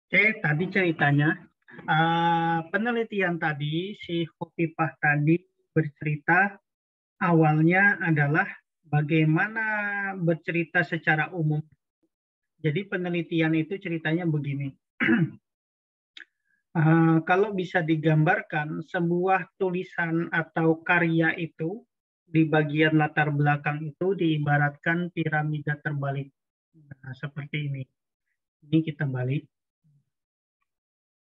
Oke, tadi ceritanya penelitian tadi si Khofifah tadi bercerita awalnya adalah bagaimana bercerita secara umum. Jadi penelitian itu ceritanya begini. Kalau bisa digambarkan sebuah tulisan atau karya itu di bagian latar belakang itu diibaratkan piramida terbalik. Nah, seperti ini. Ini kita balik.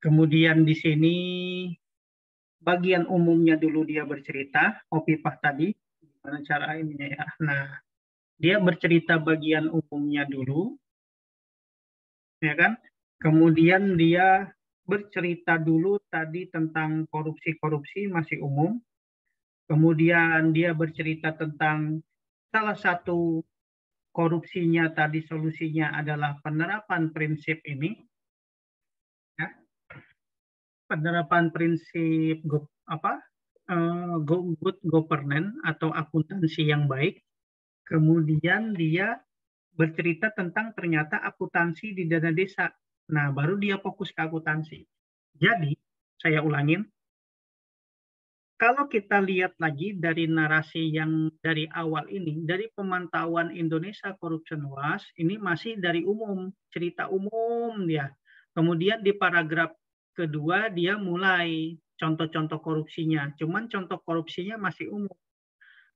Kemudian di sini bagian umumnya dulu dia bercerita, Opipah tadi, gimana cara ininya ya. Nah, dia bercerita bagian umumnya dulu, ya kan? Kemudian dia bercerita dulu tadi tentang korupsi-korupsi masih umum. Kemudian dia bercerita tentang salah satu korupsinya tadi solusinya adalah penerapan prinsip ini, ya. Penerapan prinsip good governance atau akuntansi yang baik. Kemudian dia bercerita tentang ternyata akuntansi di dana desa. Nah, baru dia fokus ke akuntansi. Jadi, saya ulangin, kalau kita lihat lagi dari narasi yang dari awal ini, dari pemantauan Indonesia Corruption Watch, ini masih dari umum, cerita umum dia. Kemudian di paragraf kedua dia mulai contoh-contoh korupsinya. Cuman contoh korupsinya masih umum.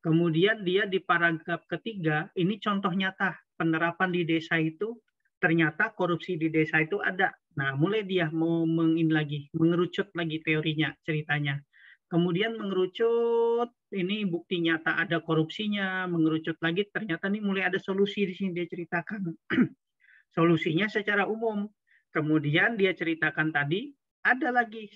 Kemudian dia di paragraf ketiga, ini contoh nyata penerapan di desa itu ternyata korupsi di desa itu ada. Nah, mulai dia mau mengerucut lagi teorinya, ceritanya. Kemudian mengerucut, ini bukti nyata ada korupsinya, mengerucut lagi ternyata ini mulai ada solusi di sini dia ceritakan. Solusinya secara umum. Kemudian dia ceritakan tadi, ada lagi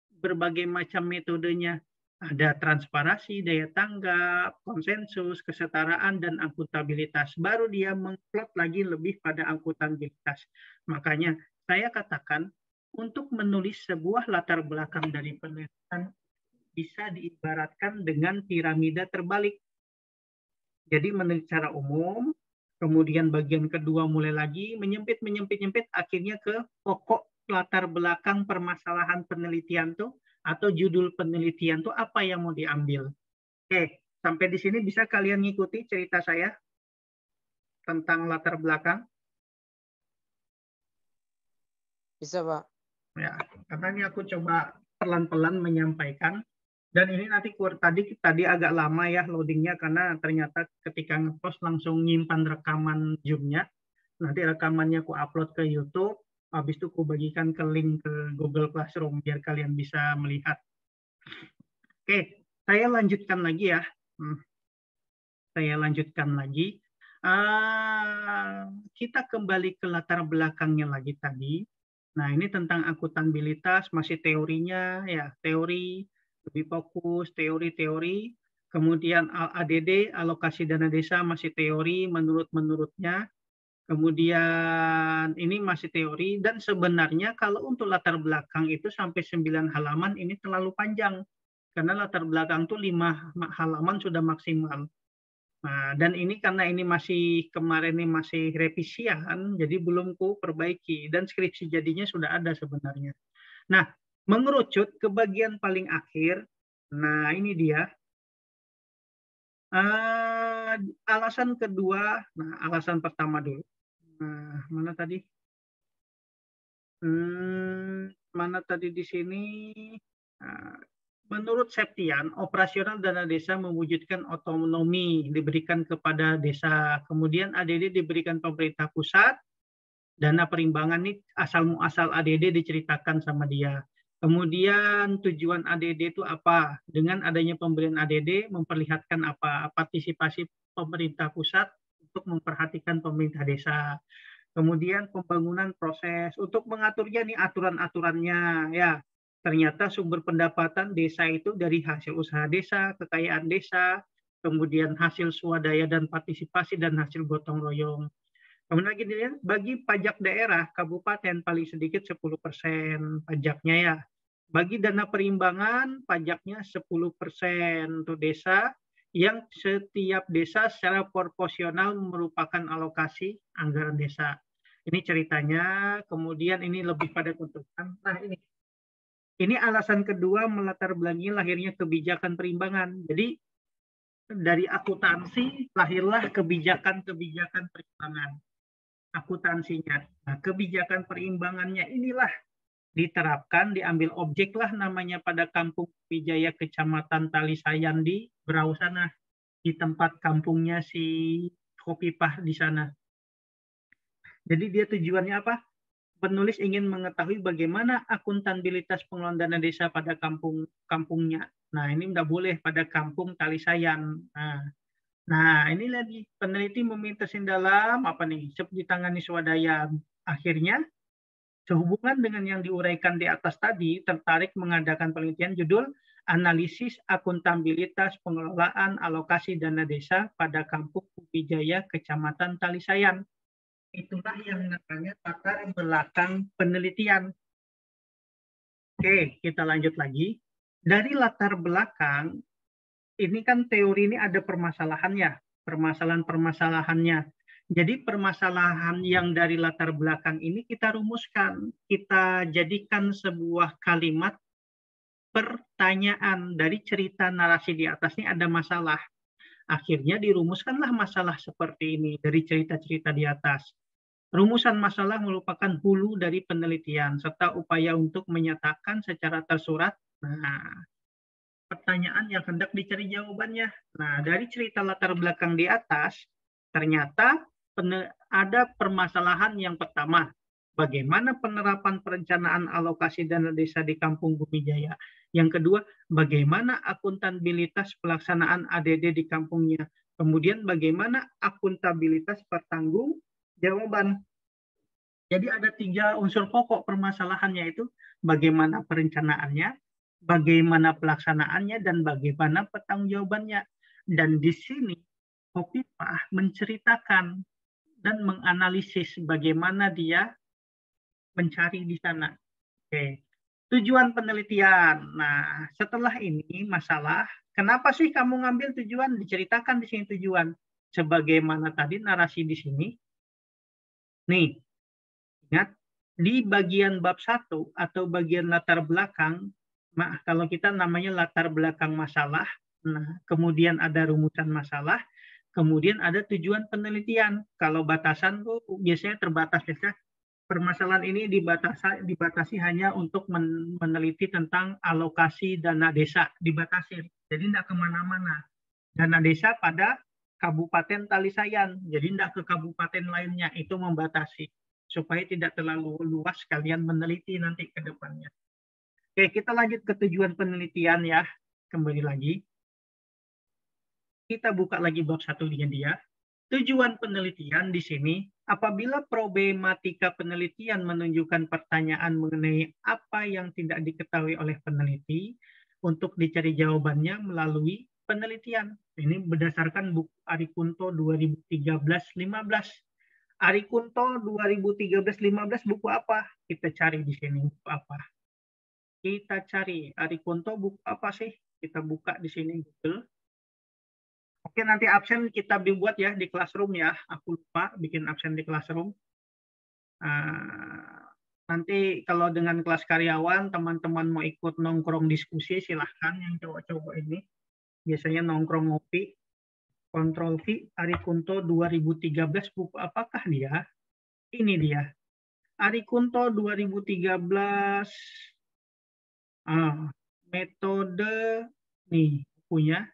berbagai macam metodenya. Ada transparansi, daya tanggap, konsensus, kesetaraan, dan akuntabilitas. Baru dia mengplot lagi lebih pada akuntabilitas. Makanya saya katakan, untuk menulis sebuah latar belakang dari penelitian bisa diibaratkan dengan piramida terbalik. Jadi menulis secara umum, kemudian bagian kedua mulai lagi menyempit, akhirnya ke pokok latar belakang permasalahan penelitian tuh atau judul penelitian tuh apa yang mau diambil. Oke, sampai di sini bisa kalian ngikuti cerita saya tentang latar belakang? Bisa, Pak. Ya, karena ini aku coba pelan-pelan menyampaikan. Dan ini nanti tadi agak lama ya loadingnya karena ternyata ketika ngepost langsung nyimpan rekaman Zoom-nya. Nanti rekamannya aku upload ke YouTube, habis itu aku bagikan ke link ke Google Classroom biar kalian bisa melihat. Oke, saya lanjutkan lagi ya. Saya lanjutkan lagi. Kita kembali ke latar belakangnya lagi tadi. Nah, ini tentang akuntabilitas, masih teorinya, ya, teori, lebih fokus, teori-teori. Kemudian ADD, alokasi dana desa, masih teori menurutnya. Kemudian ini masih teori dan sebenarnya kalau untuk latar belakang itu sampai 9 halaman ini terlalu panjang. Karena latar belakang itu 5 halaman sudah maksimal. Nah, dan ini karena ini masih kemarin ini masih revisian, jadi belum ku perbaiki dan skripsi jadinya sudah ada sebenarnya. Nah, mengerucut ke bagian paling akhir. Nah, ini dia. Alasan kedua, nah alasan pertama dulu. Nah, mana tadi? Mana tadi di sini? Nah, menurut Septian, operasional dana desa mewujudkan otonomi diberikan kepada desa. Kemudian ADD diberikan pemerintah pusat. Dana perimbangan ini asal muasal ADD diceritakan sama dia. Kemudian tujuan ADD itu apa? Dengan adanya pemberian ADD memperlihatkan apa? Partisipasi pemerintah pusat untuk memperhatikan pemerintah desa. Kemudian pembangunan proses untuk mengaturnya nih aturan-aturannya ya. Ternyata sumber pendapatan desa itu dari hasil usaha desa, kekayaan desa, kemudian hasil swadaya dan partisipasi dan hasil gotong royong. Kemudian lagi dilihat bagi pajak daerah kabupaten paling sedikit 10% pajaknya ya. Bagi dana perimbangan pajaknya 10% untuk desa yang setiap desa secara proporsional merupakan alokasi anggaran desa. Ini ceritanya, kemudian ini lebih pada tuntutan. Nah, ini alasan kedua melatar belakangi lahirnya kebijakan perimbangan. Jadi dari akuntansi lahirlah kebijakan-kebijakan perimbangan. Akuntansinya. Nah, kebijakan perimbangannya inilah diterapkan, diambil objek lah namanya pada Kampung Wijaya Kecamatan Talisayan di Berau sana, di tempat kampungnya si Kopipah di sana. Jadi dia tujuannya apa? Penulis ingin mengetahui bagaimana akuntabilitas pengelolaan dana desa pada kampungnya. Nah, ini nggak boleh pada kampung Talisayan. Nah, ini lagi peneliti meminta dalam apa nih, ditangani swadaya. Akhirnya, sehubungan dengan yang diuraikan di atas tadi, tertarik mengadakan penelitian judul Analisis Akuntabilitas Pengelolaan Alokasi Dana Desa pada Kampung Wijaya Kecamatan Talisayan. Itulah yang namanya latar belakang penelitian. Oke, kita lanjut lagi. Dari latar belakang, ini kan teori ini ada permasalahannya, permasalahan-permasalahannya. Jadi permasalahan yang dari latar belakang ini kita rumuskan, kita jadikan sebuah kalimat pertanyaan. Dari cerita narasi di atas ini ada masalah. Akhirnya dirumuskanlah masalah seperti ini dari cerita-cerita di atas. Rumusan masalah merupakan hulu dari penelitian serta upaya untuk menyatakan secara tersurat pertanyaan yang hendak dicari jawabannya. Nah, dari cerita latar belakang di atas, ternyata ada permasalahan yang pertama. Bagaimana penerapan perencanaan alokasi dana desa di Kampung Bumi Jaya? Yang kedua, bagaimana akuntabilitas pelaksanaan ADD di kampungnya? Kemudian bagaimana akuntabilitas pertanggungjawaban? Jadi ada 3 unsur pokok permasalahannya, itu bagaimana perencanaannya, bagaimana pelaksanaannya, dan bagaimana pertanggungjawabannya. Dan di sini Kopipah menceritakan dan menganalisis bagaimana dia mencari di sana. Oke. Tujuan penelitian. Nah, setelah ini masalah, kenapa sih kamu ngambil tujuan? Diceritakan di sini tujuan. Sebagaimana tadi narasi di sini. Nih, ingat, di bagian bab 1 atau bagian latar belakang, kalau kita namanya latar belakang masalah, nah, kemudian ada rumusan masalah, kemudian ada tujuan penelitian. Kalau batasan tuh biasanya terbatas ya. Permasalahan ini dibatasi hanya untuk meneliti tentang alokasi dana desa, dibatasi. Jadi tidak kemana-mana. Dana desa pada Kabupaten Talisayan, jadi tidak ke kabupaten lainnya, itu membatasi. Supaya tidak terlalu luas kalian meneliti nanti ke depannya. Oke, kita lanjut ke tujuan penelitian ya. Kembali lagi. Kita buka lagi bab 1 dengan dia. Tujuan penelitian di sini, apabila problematika penelitian menunjukkan pertanyaan mengenai apa yang tidak diketahui oleh peneliti, untuk dicari jawabannya melalui penelitian. Ini berdasarkan buku Arikunto 2013-15. Arikunto 2013-15 buku apa? Kita cari di sini buku apa. Kita cari Arikunto buku apa sih? Kita buka di sini Google. Oke, nanti absen kita dibuat ya di Classroom ya. Aku lupa bikin absen di Classroom. Nanti kalau dengan kelas karyawan, teman-teman mau ikut nongkrong diskusi, silahkan yang cowok-cowok ini. Biasanya nongkrong ngopi. Kontrol V, Arikunto 2013, buku apakah dia? Ini dia. Arikunto 2013, metode, nih bukunya.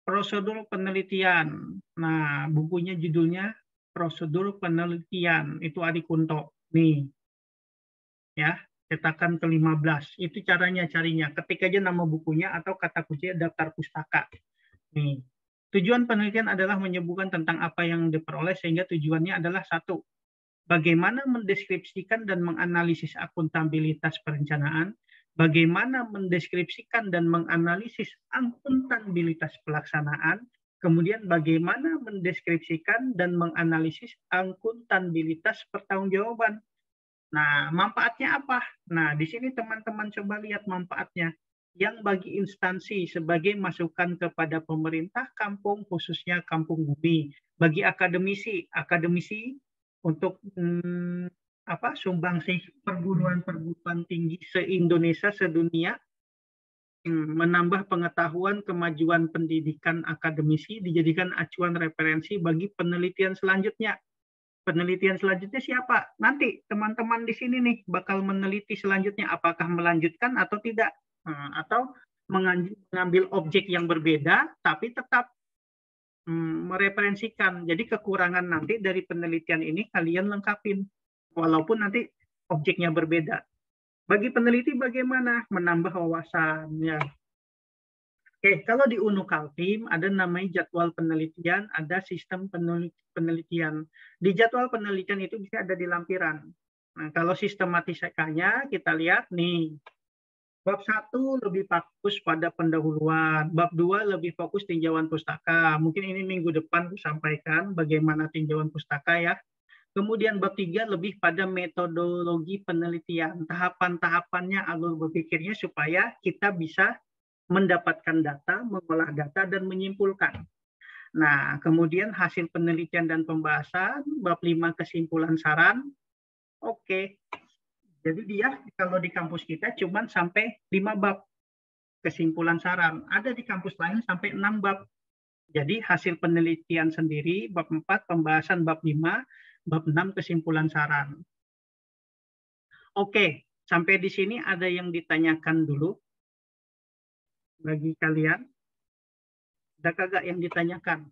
Prosedur penelitian. Nah, bukunya judulnya Prosedur Penelitian. Itu Arikunto. Nih. Ya, cetakan ke-15. Itu caranya carinya. Ketik aja nama bukunya atau kata kunci daftar pustaka. Nih. Tujuan penelitian adalah menyebutkan tentang apa yang diperoleh sehingga tujuannya adalah 1. Bagaimana mendeskripsikan dan menganalisis akuntabilitas perencanaan, bagaimana mendeskripsikan dan menganalisis akuntabilitas pelaksanaan, kemudian bagaimana mendeskripsikan dan menganalisis akuntabilitas pertanggungjawaban. Nah, manfaatnya apa? Nah, di sini teman-teman coba lihat manfaatnya. Yang bagi instansi sebagai masukan kepada pemerintah kampung, khususnya Kampung Bumi. Bagi akademisi untuk sumbangsih perguruan tinggi se-Indonesia, sedunia, menambah pengetahuan kemajuan pendidikan akademisi dijadikan acuan referensi bagi penelitian selanjutnya. Penelitian selanjutnya siapa? Nanti teman-teman di sini nih bakal meneliti selanjutnya apakah melanjutkan atau tidak. Atau mengambil objek yang berbeda tapi tetap mereferensikan. Jadi kekurangan nanti dari penelitian ini kalian lengkapin. Walaupun nanti objeknya berbeda. Bagi peneliti bagaimana? Menambah wawasannya. Oke, kalau di UNU Kaltim ada namanya jadwal penelitian, ada sistem penelitian. Di jadwal penelitian itu bisa ada di lampiran. Nah, kalau sistematikanya kita lihat nih, bab 1 lebih fokus pada pendahuluan, bab 2 lebih fokus tinjauan pustaka. Mungkin ini minggu depan sampaikan bagaimana tinjauan pustaka ya. Kemudian bab 3 lebih pada metodologi penelitian, tahapan-tahapannya, alur berpikirnya supaya kita bisa mendapatkan data, mengolah data, dan menyimpulkan. Nah, kemudian hasil penelitian dan pembahasan, bab 5 kesimpulan saran. Oke, jadi dia kalau di kampus kita cuma sampai 5 bab kesimpulan saran. Ada di kampus lain sampai 6 bab. Jadi hasil penelitian sendiri, bab 4 pembahasan bab 5, bab 6 kesimpulan saran. Oke, sampai di sini ada yang ditanyakan dulu? Bagi kalian, ada kagak yang ditanyakan?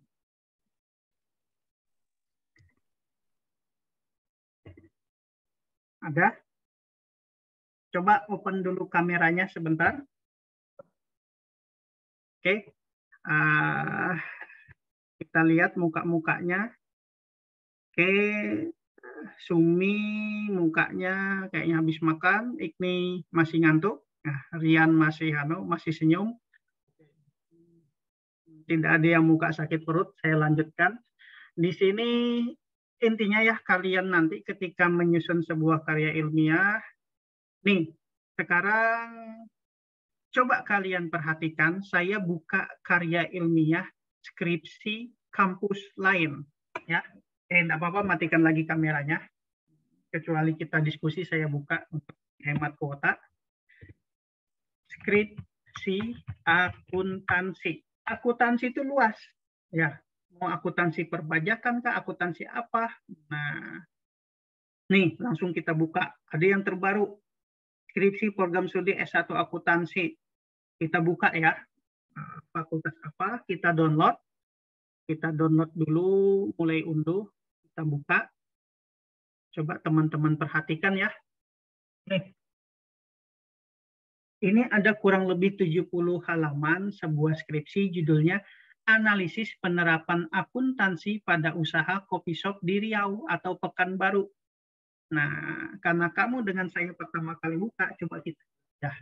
Ada? Coba open dulu kameranya sebentar. Oke, kita lihat muka-mukanya. Oke, Sumi mukanya kayaknya habis makan, Ikni masih ngantuk, nah, Rian masih masih senyum. Tidak ada yang muka sakit perut, saya lanjutkan. Di sini intinya ya kalian nanti ketika menyusun sebuah karya ilmiah, nih sekarang coba kalian perhatikan, saya buka karya ilmiah skripsi kampus lain, ya. Enggak apa-apa, matikan lagi kameranya. Kecuali kita diskusi, saya buka untuk hemat kuota. Skripsi akuntansi. Akuntansi itu luas, ya. Mau akuntansi perpajakan kah, akuntansi apa? Nah, nih langsung kita buka. Ada yang terbaru, skripsi program studi S1 akuntansi. Kita buka ya. Fakultas apa? Kita download. Kita download dulu, mulai unduh. Kita buka. Coba teman-teman perhatikan ya. Nih. Ini ada kurang lebih 70 halaman sebuah skripsi judulnya Analisis Penerapan Akuntansi pada Usaha Kopi Shop di Riau atau Pekanbaru. Nah, karena kamu dengan saya pertama kali buka, coba kita. Ya.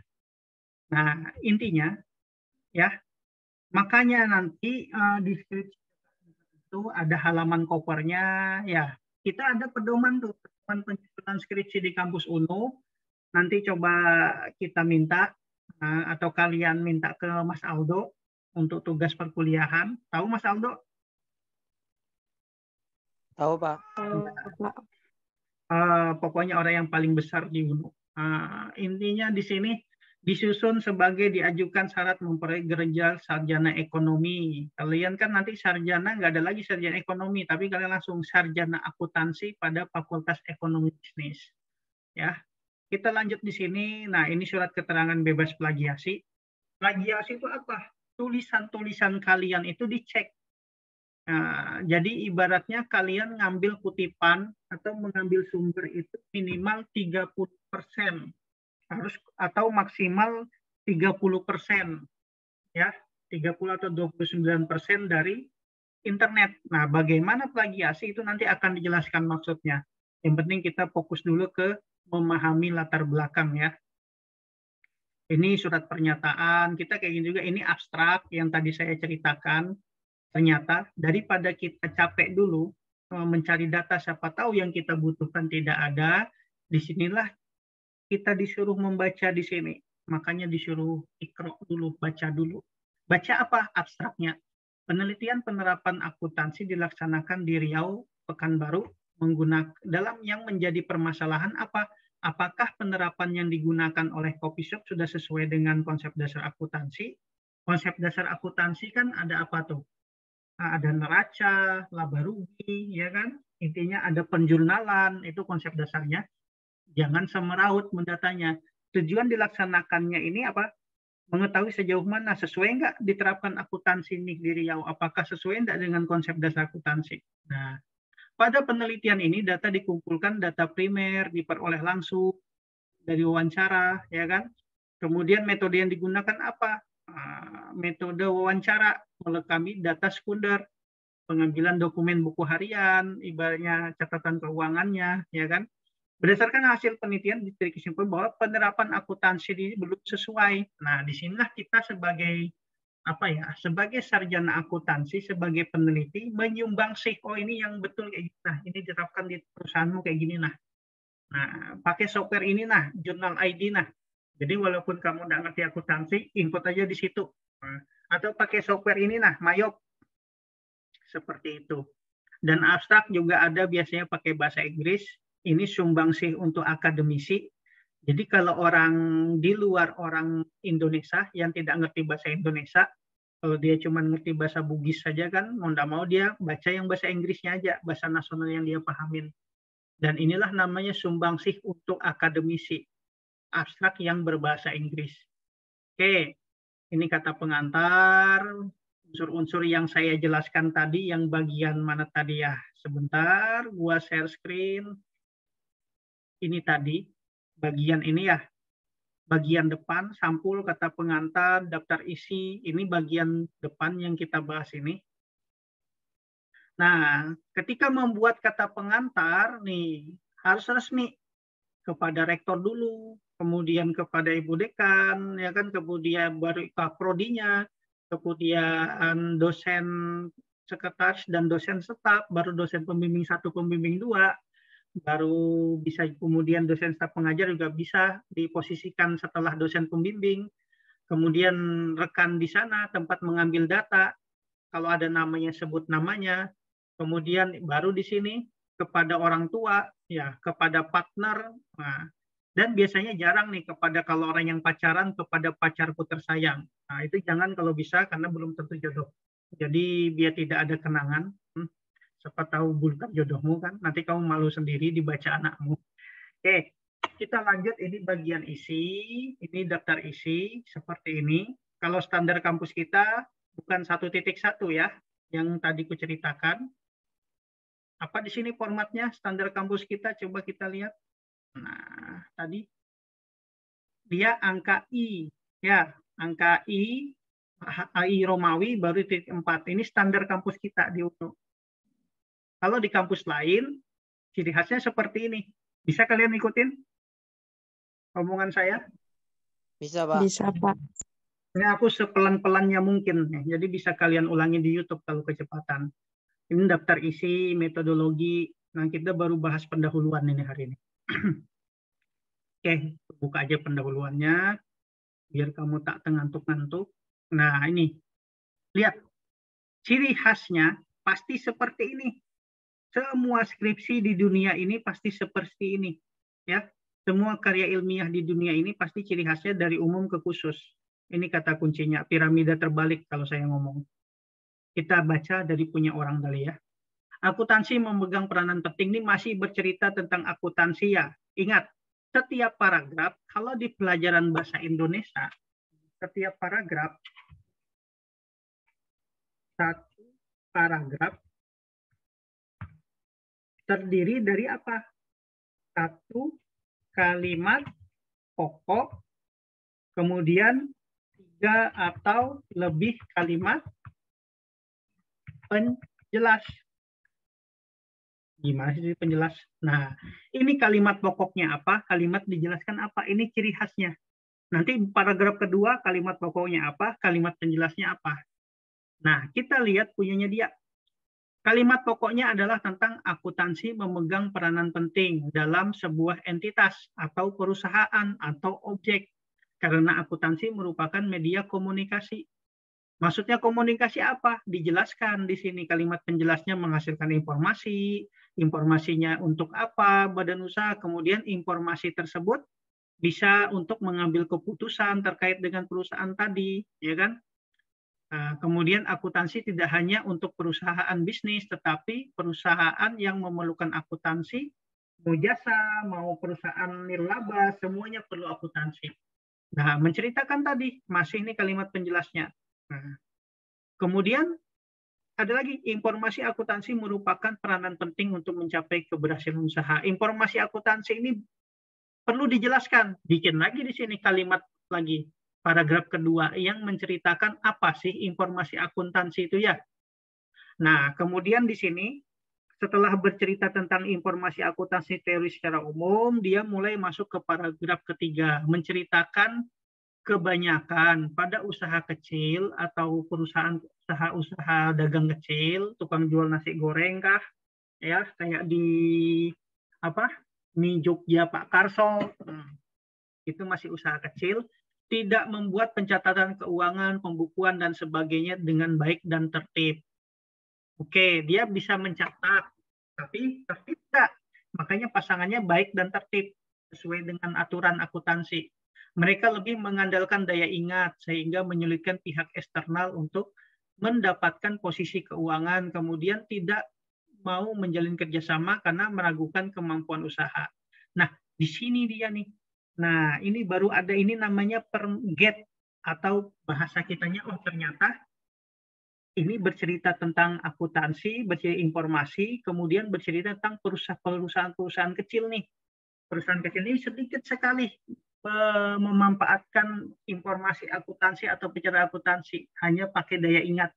Nah, intinya ya, makanya nanti di skripsi itu ada halaman covernya ya. Kita ada pedoman tuh, pedoman penyusunan skripsi di kampus UNU. Nanti coba kita minta atau kalian minta ke Mas Aldo untuk tugas perkuliahan. Tahu Mas Aldo? Tahu, Pak. Pokoknya orang yang paling besar di UNU. Intinya di sini disusun sebagai diajukan syarat memperoleh gelar sarjana ekonomi. Kalian kan nanti sarjana nggak ada lagi sarjana ekonomi, tapi kalian langsung sarjana akuntansi pada Fakultas Ekonomi Bisnis. Ya, kita lanjut di sini. Nah, ini surat keterangan bebas plagiasi. Plagiasi itu apa? Tulisan-tulisan kalian itu dicek. Nah, jadi ibaratnya kalian ngambil kutipan atau mengambil sumber itu minimal 30% harus atau maksimal 30%, ya, 30 atau 29% dari internet. Nah, bagaimana plagiasi itu nanti akan dijelaskan maksudnya. Yang penting kita fokus dulu ke memahami latar belakang ya. Ini surat pernyataan, kita kayak gini juga, ini abstrak yang tadi saya ceritakan. Ternyata daripada kita capek dulu mencari data, siapa tahu yang kita butuhkan tidak ada, disinilah kita disuruh membaca di sini. Makanya disuruh ikro dulu, baca dulu. Baca apa? Abstraknya. Penelitian penerapan akuntansi dilaksanakan di Riau, Pekanbaru, dalam yang menjadi permasalahan apa? Apakah penerapan yang digunakan oleh coffee shop sudah sesuai dengan konsep dasar akuntansi? Konsep dasar akuntansi kan ada apa tuh? Ada neraca, laba rugi, ya kan? Intinya ada penjurnalan, itu konsep dasarnya. Jangan semeraut mendatanya. Tujuan dilaksanakannya ini apa? Mengetahui sejauh mana sesuai nggak diterapkan akuntansi ini di Riau? Apakah sesuai nggak dengan konsep dasar akuntansi? Nah, pada penelitian ini data dikumpulkan, data primer diperoleh langsung dari wawancara, ya kan? Kemudian metode yang digunakan apa? Metode wawancara, melekami data sekunder, pengambilan dokumen buku harian, ibaratnya catatan keuangannya, ya kan? Berdasarkan hasil penelitian ditarik kesimpulan bahwa penerapan akuntansi ini belum sesuai. Nah, disinilah kita sebagai sebagai sarjana akuntansi, sebagai peneliti menyumbang sih, oh ini yang betul kayak gini, nah ini diterapkan di perusahaanmu kayak gini, nah pakai software ini, nah jurnal ID, nah jadi walaupun kamu nggak ngerti akuntansi, input aja di situ, atau pakai software ini, nah Mayop, seperti itu. Dan abstrak juga ada biasanya pakai bahasa Inggris, ini sumbangsih untuk akademisi. Jadi kalau orang di luar orang Indonesia yang tidak ngerti bahasa Indonesia, kalau dia cuma ngerti bahasa Bugis saja kan, mau tidak mau dia baca yang bahasa Inggrisnya aja, bahasa nasional yang dia pahamin. Dan inilah namanya sumbangsih untuk akademisi, abstrak yang berbahasa Inggris. Oke, ini kata pengantar, unsur-unsur yang saya jelaskan tadi, yang bagian mana tadi ya? Sebentar, gua share screen. Ini tadi, bagian ini ya, bagian depan, sampul, kata pengantar, daftar isi, ini bagian depan yang kita bahas ini. Nah, ketika membuat kata pengantar, nih, harus resmi kepada rektor dulu, kemudian kepada ibu dekan, ya kan, kemudian baru prodinya, kemudian dosen sekretaris dan dosen staf, baru dosen pembimbing 1, pembimbing 2, baru bisa kemudian dosen staf pengajar juga bisa diposisikan setelah dosen pembimbing, kemudian rekan di sana tempat mengambil data, kalau ada namanya sebut namanya, kemudian baru di sini kepada orang tua, ya kepada partner, nah, dan biasanya jarang nih kepada kalau orang yang pacaran kepada pacarku tersayang. Nah itu jangan kalau bisa karena belum tentu jodoh. Jadi biar tidak ada kenangan. Siapa tahu bukan jodohmu kan, nanti kamu malu sendiri dibaca anakmu. Oke, kita lanjut, ini bagian isi, ini daftar isi, seperti ini. Kalau standar kampus kita bukan 1.1 ya, yang tadi kuceritakan. Apa di sini formatnya standar kampus kita, coba kita lihat. Nah, tadi dia angka I, ya, angka I, Romawi baru titik 4. Ini standar kampus kita di UNU. Kalau di kampus lain, ciri khasnya seperti ini. Bisa kalian ikutin omongan saya? Bisa, Pak. Bisa, Pak. Ini aku sepelan-pelannya mungkin. Jadi bisa kalian ulangi di YouTube kalau kecepatan. Ini daftar isi, metodologi. Nah, kita baru bahas pendahuluan ini hari ini. Oke, buka aja pendahuluannya. Biar kamu tak tengantuk-ngantuk. Nah, ini. Lihat. Ciri khasnya pasti seperti ini. Semua skripsi di dunia ini pasti seperti ini, ya. Semua karya ilmiah di dunia ini pasti ciri khasnya dari umum ke khusus. Ini kata kuncinya, piramida terbalik kalau saya ngomong. Kita baca dari punya orang kali ya. Akuntansi memegang peranan penting, ini masih bercerita tentang akuntansi ya. Ingat, setiap paragraf, kalau di pelajaran bahasa Indonesia, setiap paragraf, satu paragraf terdiri dari apa? Satu kalimat pokok, kemudian 3 atau lebih kalimat penjelas. Gimana sih penjelas? Nah, ini kalimat pokoknya apa? Kalimat dijelaskan apa? Ini ciri khasnya. Nanti paragraf kedua, kalimat pokoknya apa? Kalimat penjelasnya apa? Nah, kita lihat punyanya dia. Kalimat pokoknya adalah tentang akuntansi memegang peranan penting dalam sebuah entitas atau perusahaan atau objek. Karena akuntansi merupakan media komunikasi. Maksudnya komunikasi apa? Dijelaskan di sini kalimat penjelasnya menghasilkan informasi, informasinya untuk apa badan usaha, kemudian informasi tersebut bisa untuk mengambil keputusan terkait dengan perusahaan tadi, ya kan? Nah, kemudian akuntansi tidak hanya untuk perusahaan bisnis, tetapi perusahaan yang memerlukan akuntansi, mau jasa, mau perusahaan nirlaba, semuanya perlu akuntansi. Nah, menceritakan tadi, masih ini kalimat penjelasnya. Nah, kemudian ada lagi, informasi akuntansi merupakan peranan penting untuk mencapai keberhasilan usaha. Informasi akuntansi ini perlu dijelaskan. Bikin lagi di sini kalimat lagi, paragraf kedua yang menceritakan apa sih informasi akuntansi itu ya. Nah, kemudian di sini setelah bercerita tentang informasi akuntansi teori secara umum, dia mulai masuk ke paragraf ketiga, menceritakan kebanyakan pada usaha kecil atau perusahaan usaha dagang kecil, tukang jual nasi goreng kah, ya kayak di apa mie Jogja Pak Karso, itu masih usaha kecil, tidak membuat pencatatan keuangan, pembukuan dan sebagainya dengan baik dan tertib. Oke, dia bisa mencatat, tapi tidak. Makanya pasangannya baik dan tertib sesuai dengan aturan akuntansi. Mereka lebih mengandalkan daya ingat sehingga menyulitkan pihak eksternal untuk mendapatkan posisi keuangan, kemudian tidak mau menjalin kerjasama karena meragukan kemampuan usaha. Nah, di sini dia nih. Nah, ini baru ada, ini namanya perget atau bahasa kitanya, oh ternyata ini bercerita tentang akuntansi, bercerita informasi, kemudian bercerita tentang perusahaan-perusahaan kecil nih. Perusahaan kecil ini sedikit sekali memanfaatkan informasi akuntansi atau bicara akuntansi, hanya pakai daya ingat.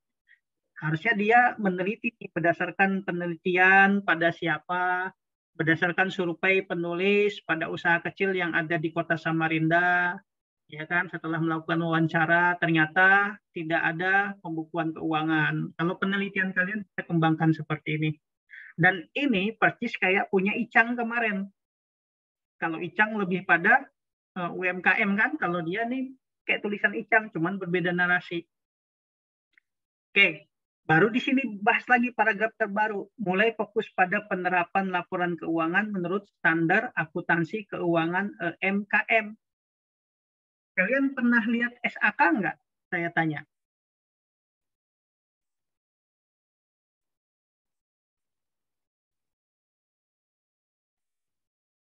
Harusnya dia meneliti berdasarkan penelitian pada siapa, berdasarkan survei penulis pada usaha kecil yang ada di Kota Samarinda, ya kan, setelah melakukan wawancara ternyata tidak ada pembukuan keuangan. Kalau penelitian kalian bisa kembangkan seperti ini. Dan ini persis kayak punya Icang kemarin. Kalau Icang lebih pada UMKM kan, kalau dia nih kayak tulisan Icang, cuman berbeda narasi. Oke, baru di sini bahas lagi paragraf terbaru, mulai fokus pada penerapan laporan keuangan menurut standar akuntansi keuangan MKM. Kalian pernah lihat SAK nggak? Saya tanya.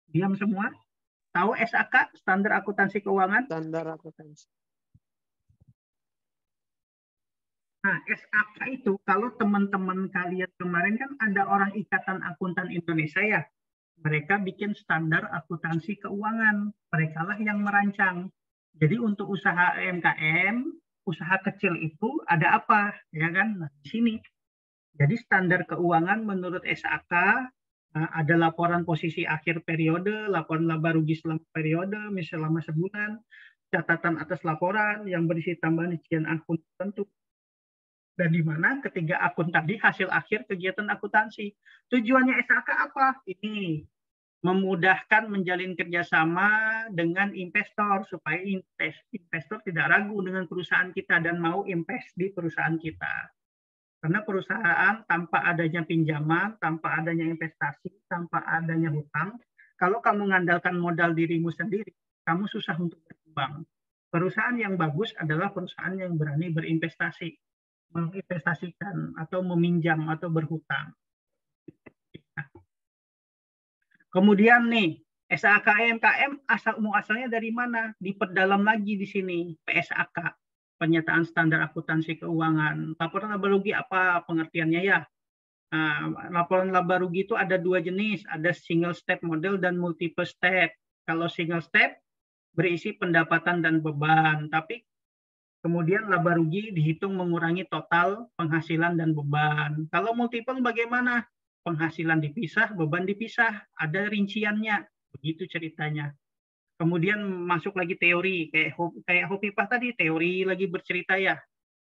Diam semua? Tahu SAK, standar akuntansi keuangan? Standar akuntansi. Nah, SAK itu kalau teman-teman kalian kemarin kan ada orang Ikatan Akuntan Indonesia ya. Mereka bikin standar akuntansi keuangan. Mereka lah yang merancang. Jadi untuk usaha UMKM, usaha kecil itu ada apa? Ya kan? Nah, di sini. Jadi standar keuangan menurut SAK ada laporan posisi akhir periode, laporan laba rugi selama periode, misalnya selama sebulan, catatan atas laporan yang berisi tambahan sekian akun tertentu. Dan di mana ketiga akun tadi hasil akhir kegiatan akuntansi. Tujuannya SAK apa? Ini memudahkan menjalin kerjasama dengan investor supaya investor tidak ragu dengan perusahaan kita dan mau invest di perusahaan kita. Karena perusahaan tanpa adanya pinjaman, tanpa adanya investasi, tanpa adanya hutang, kalau kamu mengandalkan modal dirimu sendiri, kamu susah untuk berkembang. Perusahaan yang bagus adalah perusahaan yang berani berinvestasi, menginvestasikan atau meminjam atau berhutang. Kemudian nih, SAKMKM asalnya dari mana? Diperdalam lagi di sini, PSAK, pernyataan standar akuntansi keuangan. Laporan laba rugi apa pengertiannya ya? Nah, laporan laba rugi itu ada dua jenis, ada single step model dan multiple step. Kalau single step berisi pendapatan dan beban, tapi kemudian laba rugi dihitung mengurangi total penghasilan dan beban. Kalau multiple bagaimana? Penghasilan dipisah, beban dipisah, ada rinciannya, begitu ceritanya. Kemudian masuk lagi teori, kayak Hopipah tadi, teori lagi bercerita ya.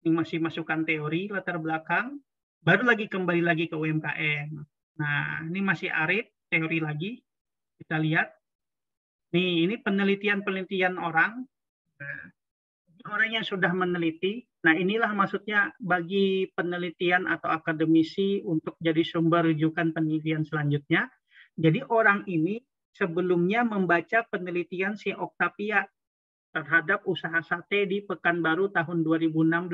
Ini masih masukkan teori, latar belakang, baru lagi kembali lagi ke UMKM. Nah, ini masih Arif, teori lagi, kita lihat. Nih, ini penelitian-penelitian orang. Nah, orang yang sudah meneliti. Nah, inilah maksudnya bagi penelitian atau akademisi untuk jadi sumber rujukan penelitian selanjutnya. Jadi orang ini sebelumnya membaca penelitian si Octavia terhadap usaha sate di Pekanbaru tahun 2016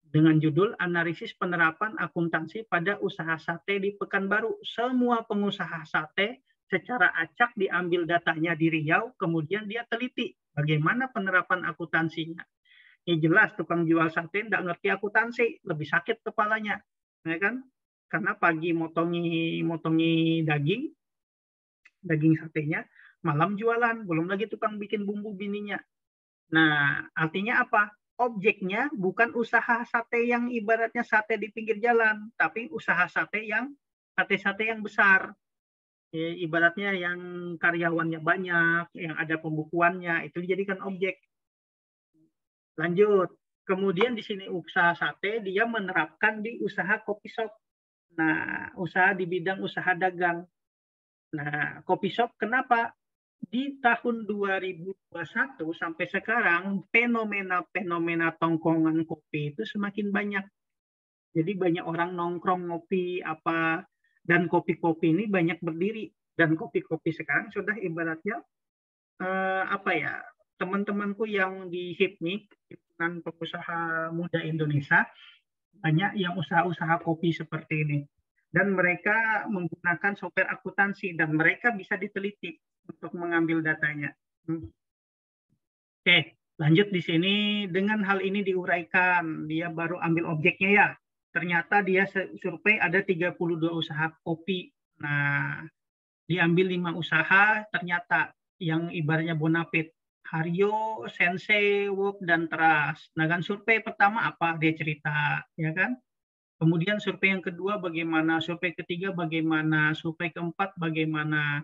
dengan judul Analisis Penerapan Akuntansi pada Usaha Sate di Pekanbaru. Semua pengusaha sate secara acak diambil datanya di Riau, kemudian dia teliti bagaimana penerapan akuntansinya. Ya jelas tukang jual sate tidak ngerti akuntansi, lebih sakit kepalanya, ya kan? Karena pagi motongi daging satenya, malam jualan, belum lagi tukang bikin bumbu bininya. Nah, artinya apa? Objeknya bukan usaha sate yang ibaratnya sate di pinggir jalan, tapi usaha sate-sate yang besar. Ya, ibaratnya yang karyawannya banyak, yang ada pembukuannya, itu dijadikan objek. Lanjut. Kemudian di sini usaha sate, dia menerapkan di usaha kopi shop. Nah, usaha di bidang usaha dagang. Nah, kopi shop kenapa? Di tahun 2021 sampai sekarang fenomena tongkongan kopi itu semakin banyak. Jadi banyak orang nongkrong ngopi apa dan kopi-kopi ini banyak berdiri dan kopi-kopi sekarang sudah ibaratnya apa ya, teman-temanku yang di HIPMI, Himpunan Pengusaha Muda Indonesia, banyak yang usaha-usaha kopi seperti ini. Dan mereka menggunakan software akuntansi dan mereka bisa diteliti untuk mengambil datanya. Oke, lanjut di sini. Dengan hal ini diuraikan, dia baru ambil objeknya ya. Ternyata dia survei ada 32 usaha kopi. Nah, diambil 5 usaha, ternyata yang ibaratnya bonafit. Haryo, Sensei, Wok, dan Teras. Nah kan survei pertama apa? Dia cerita, ya kan? Kemudian survei yang kedua bagaimana, survei ketiga bagaimana, survei keempat bagaimana.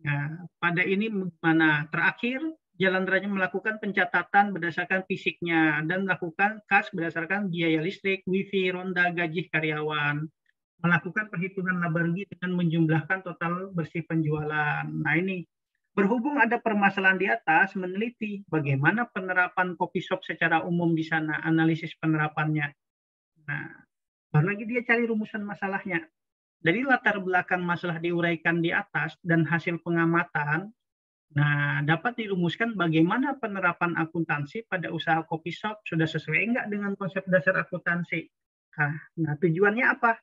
Nah, pada ini bagaimana? Terakhir, Jalan Raya melakukan pencatatan berdasarkan fisiknya dan melakukan kas berdasarkan biaya listrik, wifi, ronda, gaji karyawan. Melakukan perhitungan laba rugi dengan menjumlahkan total bersih penjualan. Nah ini, berhubung ada permasalahan di atas, meneliti bagaimana penerapan kopi shop secara umum di sana, analisis penerapannya. Nah, baru lagi dia cari rumusan masalahnya. Dari latar belakang masalah diuraikan di atas dan hasil pengamatan, nah dapat dirumuskan bagaimana penerapan akuntansi pada usaha kopi shop sudah sesuai enggak dengan konsep dasar akuntansi. Nah tujuannya apa?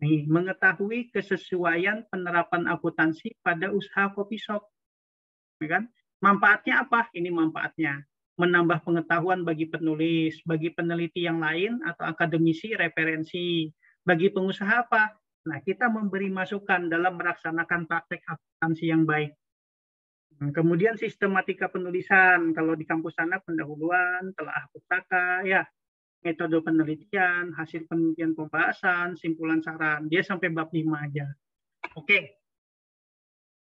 Nih, mengetahui kesesuaian penerapan akuntansi pada usaha kopi shop. Ya kan? Manfaatnya apa? Ini manfaatnya. Menambah pengetahuan bagi penulis, bagi peneliti yang lain atau akademisi referensi. Bagi pengusaha apa? Nah, kita memberi masukan dalam melaksanakan praktek akuntansi yang baik. Kemudian sistematika penulisan. Kalau di kampus sana pendahuluan, telah pustaka, ya, metode penelitian, hasil penelitian pembahasan, simpulan saran. Dia sampai bab 5 aja. Oke.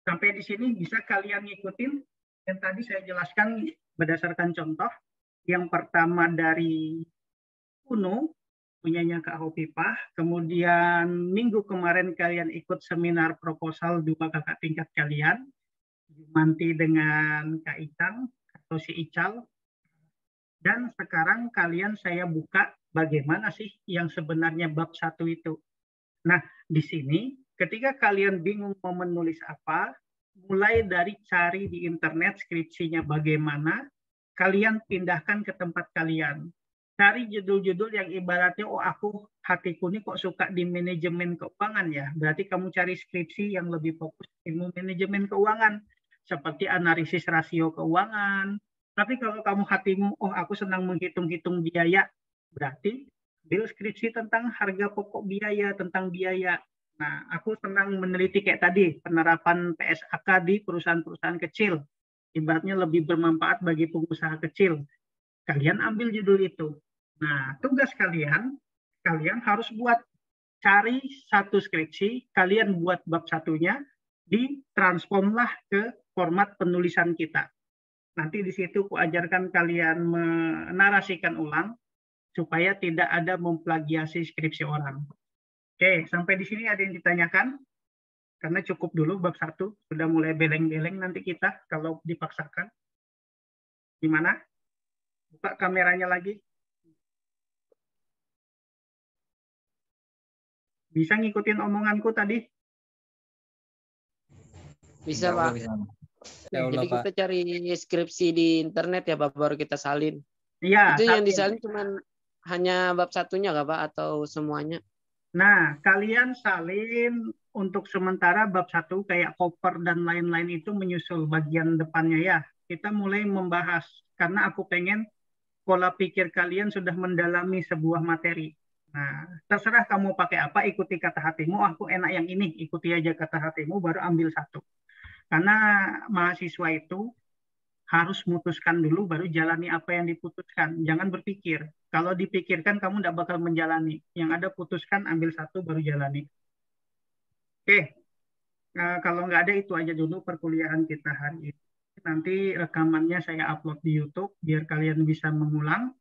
Sampai di sini bisa kalian ngikutin yang tadi saya jelaskan berdasarkan contoh. Yang pertama dari UNU, punyanya Kak Hopipah. Kemudian minggu kemarin kalian ikut seminar proposal 2 kakak tingkat kalian. Jumanti dengan Kak Itang atau si Ical. Dan sekarang kalian saya buka bagaimana sih yang sebenarnya bab 1 itu. Nah, di sini ketika kalian bingung mau menulis apa, mulai dari cari di internet skripsinya bagaimana, kalian pindahkan ke tempat kalian. Cari judul-judul yang ibaratnya, oh aku hatiku ini kok suka di manajemen keuangan ya. Berarti kamu cari skripsi yang lebih fokus ilmu manajemen keuangan. Seperti analisis rasio keuangan. Tapi kalau kamu hatimu, oh aku senang menghitung-hitung biaya, berarti ambil skripsi tentang harga pokok biaya, tentang biaya. Nah, aku senang meneliti kayak tadi, penerapan PSAK di perusahaan-perusahaan kecil. Ibaratnya lebih bermanfaat bagi pengusaha kecil. Kalian ambil judul itu. Nah, tugas kalian harus cari satu skripsi, kalian buat bab satunya, ditransformlah ke format penulisan kita. Nanti di situ aku ajarkan kalian menarasikan ulang, supaya tidak ada memplagiasi skripsi orang. Oke, sampai di sini ada yang ditanyakan? Karena cukup dulu bab 1, sudah mulai beleng-beleng nanti kita kalau dipaksakan. Gimana? Buka kameranya lagi. Bisa ngikutin omonganku tadi? Bisa, Pak. Bisa. Ya Jadi kita cari skripsi di internet ya, Pak, baru kita salin. Iya, Itu yang salin. disalin cuman hanya bab satunya nggak, Pak, atau semuanya? Nah, kalian salin untuk sementara bab 1 kayak koper dan lain-lain itu menyusul bagian depannya ya. Kita mulai membahas karena aku pengen pola pikir kalian sudah mendalami sebuah materi. Nah, terserah kamu pakai apa, ikuti kata hatimu. Aku enak yang ini, ikuti aja kata hatimu, baru ambil satu. Karena mahasiswa itu harus memutuskan dulu, baru jalani apa yang diputuskan. Jangan berpikir. Kalau dipikirkan, kamu tidak bakal menjalani. Yang ada putuskan, ambil satu, baru jalani. Oke, nah, kalau nggak ada itu aja dulu perkuliahan kita hari ini. Nanti rekamannya saya upload di YouTube, biar kalian bisa mengulang.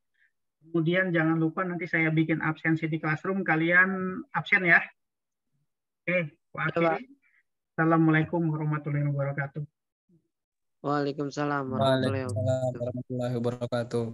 Kemudian jangan lupa nanti saya bikin absensi di Classroom, kalian absen ya. Oke, aku akhiri. Assalamualaikum warahmatullahi wabarakatuh. Waalaikumsalam warahmatullahi wabarakatuh. Waalaikumsalam warahmatullahi wabarakatuh.